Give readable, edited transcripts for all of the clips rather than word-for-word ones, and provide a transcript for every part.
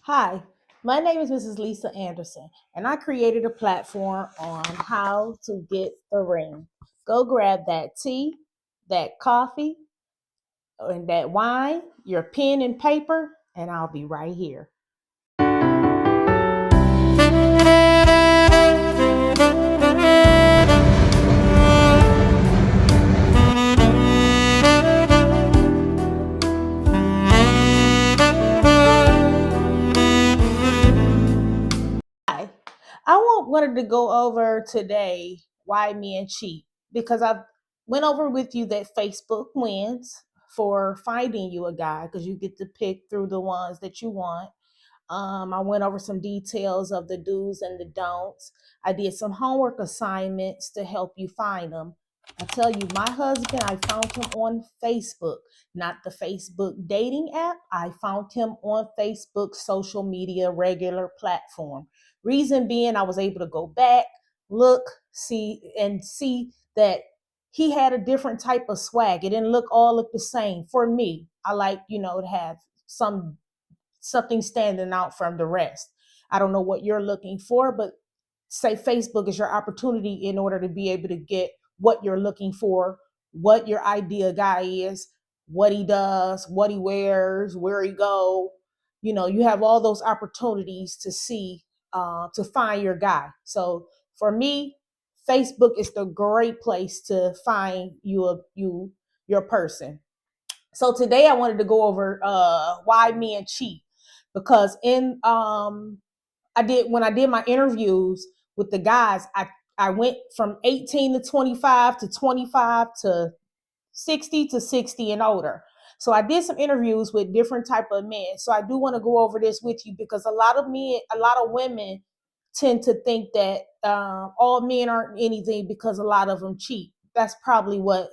Hi, my name is Mrs. Lisa Anderson, and I created a platform on how to get the ring. Go grab that tea, that coffee, and that wine, your pen and paper, and I'll be right here. Hi, wanted to go over today why men cheat because I've went over with you that Facebook wins for finding you a guy because you get to pick through the ones that you want. I went over some details of the do's and the don'ts. I did some homework assignments to help you find them. I tell you, my husband, I found him on Facebook, not the Facebook dating app. I found him on Facebook social media regular platform. Reason being, I was able to go back, look, see that he had a different type of swag. It didn't look the same. For me, I like, to have something standing out from the rest. I don't know what you're looking for, but say Facebook is your opportunity in order to be able to get what you're looking for, what your idea guy is, what he does, what he wears, where he go. You have all those opportunities to see, to find your guy. So for me, Facebook is the great place to find your person. So today I wanted to go over why men cheat because in I did when I did my interviews with the guys, I went from 18 to 25 to 25 to 60 to 60 and older. So I did some interviews with different type of men. So I do want to go over this with you because a lot of women tend to think that all men aren't anything because a lot of them cheat. That's probably what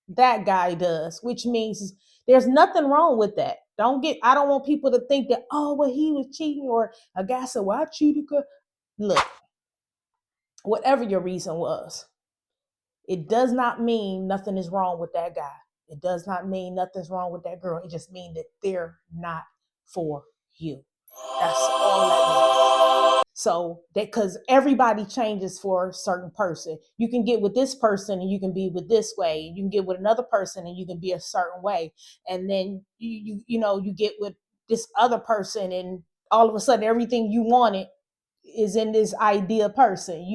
that guy does, which means there's nothing wrong with that. I don't want people to think that, oh, well, he was cheating, or a guy said, well, I cheated. Look, whatever your reason was, it does not mean nothing is wrong with that guy. It does not mean nothing's wrong with that girl. It just means that they're not for you. That's all that means. So that because everybody changes for a certain person. You can get with this person and you can be with this way. You can get with another person and you can be a certain way. And then you get with this other person and all of a sudden everything you wanted is in this ideal person.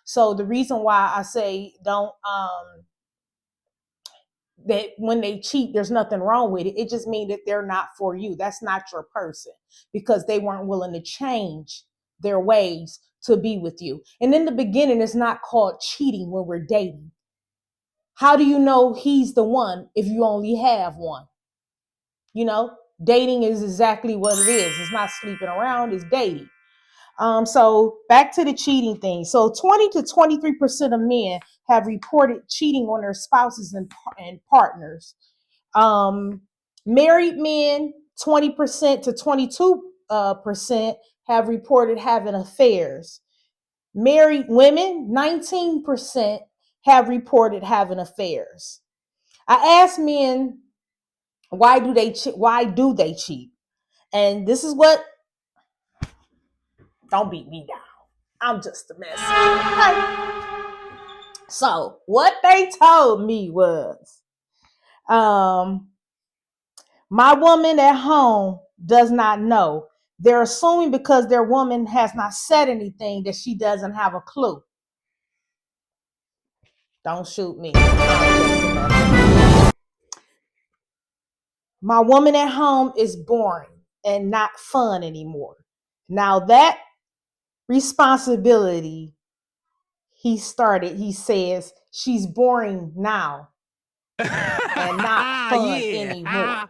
So the reason why I say don't that when they cheat, there's nothing wrong with it. It just means that they're not for you. That's not your person because they weren't willing to change their ways to be with you. And in the beginning, it's not called cheating when we're dating. How do you know he's the one if you only have one? You know, dating is exactly what it is. It's not sleeping around, it's dating. So back to the cheating thing. So 20 to 23% of men have reported cheating on their spouses and partners. Um, Married men, 20% to 22% have reported having affairs. Married women, 19% have reported having affairs. I asked men, why do they cheat? And this is what, don't beat me down. I'm just a mess. Okay. So what they told me was, my woman at home does not know. They're assuming because their woman has not said anything that she doesn't have a clue. Don't shoot me. My woman at home is boring and not fun anymore. Now that responsibility, he says she's boring now and not fun anymore.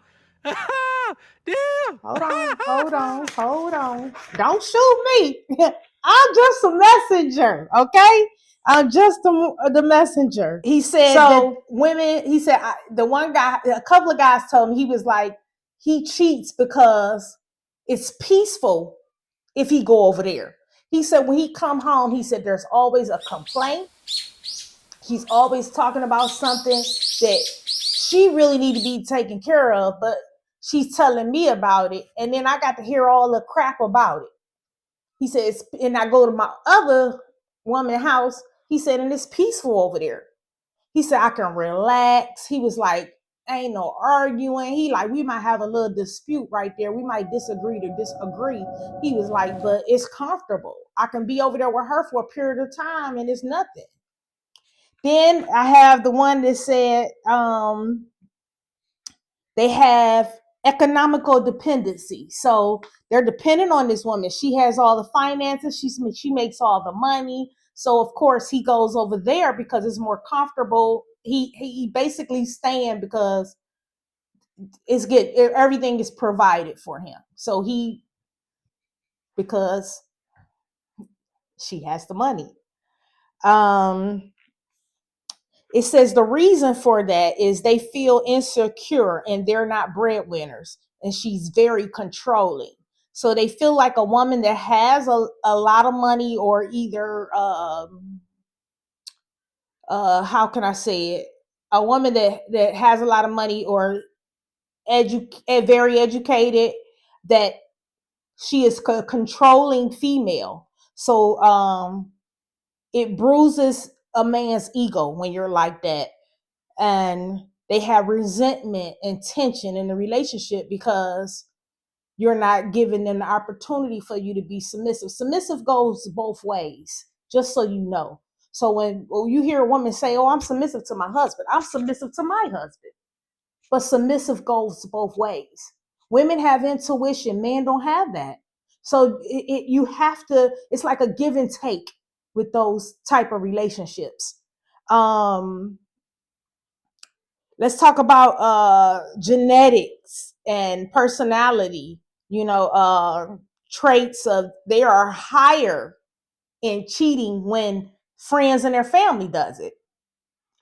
Damn. Hold on. Don't shoot me. I'm just a messenger, okay? I'm just the messenger. He said that women, the one guy, a couple of guys told me, he was like, he cheats because it's peaceful if he go over there. He said when he come home, he said there's always a complaint. He's always talking about something that she really need to be taken care of, but she's telling me about it, and then I got to hear all the crap about it. He says, and I go to my other woman house. He said, and it's peaceful over there. He said, I can relax. He was like, ain't no arguing. He like, we might have a little dispute right there. We might disagree to disagree. He was like, but it's comfortable. I can be over there with her for a period of time and it's nothing. Then I have the one that said they have economical dependency. So they're dependent on this woman. She has all the finances. She makes all the money. So of course he goes over there because it's more comfortable. He basically staying because it's good. Everything is provided for him. So because she has the money. It says the reason for that is they feel insecure and they're not breadwinners, and she's very controlling. So they feel like a woman that has a lot of money, or either how can I say it? A woman that has a lot of money or very educated, that she is a controlling female. So it bruises a man's ego when you're like that. And they have resentment and tension in the relationship because you're not giving them the opportunity for you to be submissive. Submissive goes both ways, just so you know. So when you hear a woman say, oh, I'm submissive to my husband, I'm submissive to my husband. But submissive goes both ways. Women have intuition, men don't have that. So you have to, it's like a give and take with those type of relationships. Let's talk about genetics and personality. Traits of, they are higher in cheating when friends and their family does it.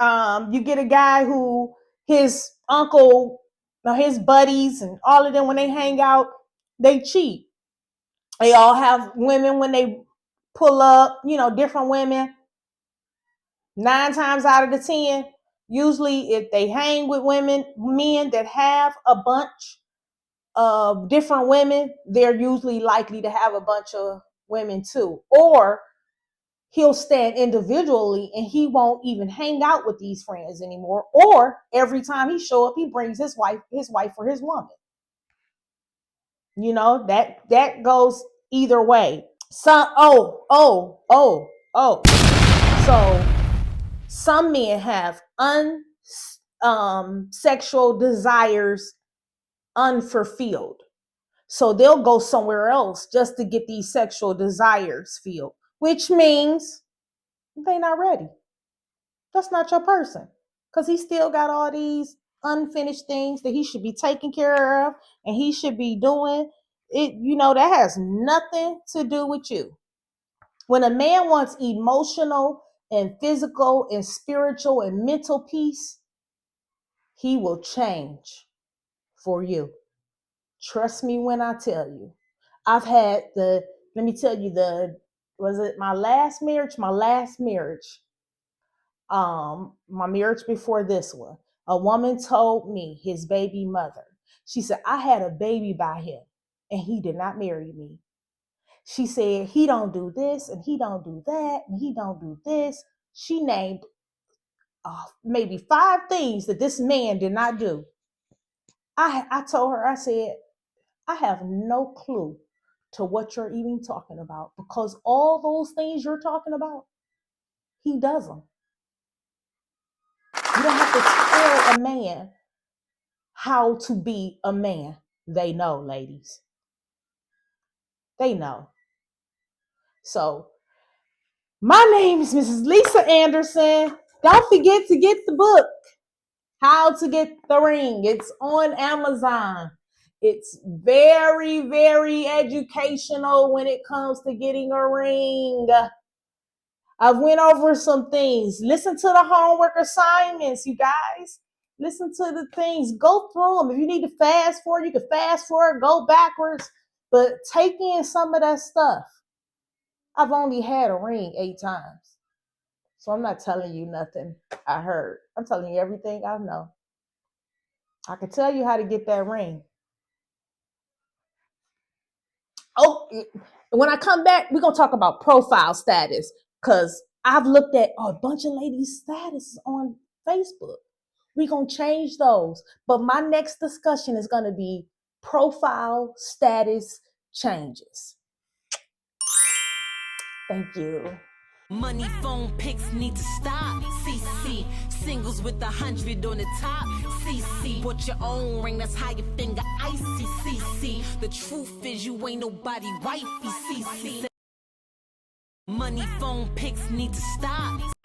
You get a guy who his uncle, his buddies, and all of them, when they hang out, they cheat. They all have women when they pull up, different women. 9 times out of the 10, usually if they hang with men that have a bunch of different women, they're usually likely to have a bunch of women too. Or he'll stand individually and he won't even hang out with these friends anymore. Or every time he show up, he brings his wife or his woman. That goes either way. So some men have sexual desires unfulfilled. So they'll go somewhere else just to get these sexual desires filled, which means they're not ready. That's not your person, because he still got all these unfinished things that he should be taking care of and he should be doing it. That has nothing to do with you. When a man wants emotional and physical and spiritual and mental peace, he will change for you. Trust me when I tell you. I've had let me tell you, was it my last marriage? My marriage before this one, a woman told me, his baby mother, she said, I had a baby by him and he did not marry me. She said, he don't do this and he don't do that and he don't do this. She named maybe 5 things that this man did not do. I told her, I said, I have no clue to what you're even talking about, because all those things you're talking about, he does them. You don't have to tell a man how to be a man. They know, ladies. They know. So, my name is Mrs. Lisa Anderson. Don't forget to get the book, How to Get the Ring. It's on Amazon. It's very, very educational when it comes to getting a ring. I went over some things. Listen to the homework assignments, you guys. Listen to the things. Go through them. If you need to fast forward, you can fast forward, go backwards. But take in some of that stuff. I've only had a ring 8 times. So I'm not telling you nothing I heard. I'm telling you everything I know. I can tell you how to get that ring. when I come back, we're gonna talk about profile status because I've looked at a bunch of ladies' status on Facebook. We're gonna change those. But my next discussion is gonna be profile status changes. Thank you. Money phone pics need to stop. CC singles with 100 on the top. CC bought your own ring, that's how your finger icy. CC the truth is you ain't nobody wifey. CC money phone pics need to stop.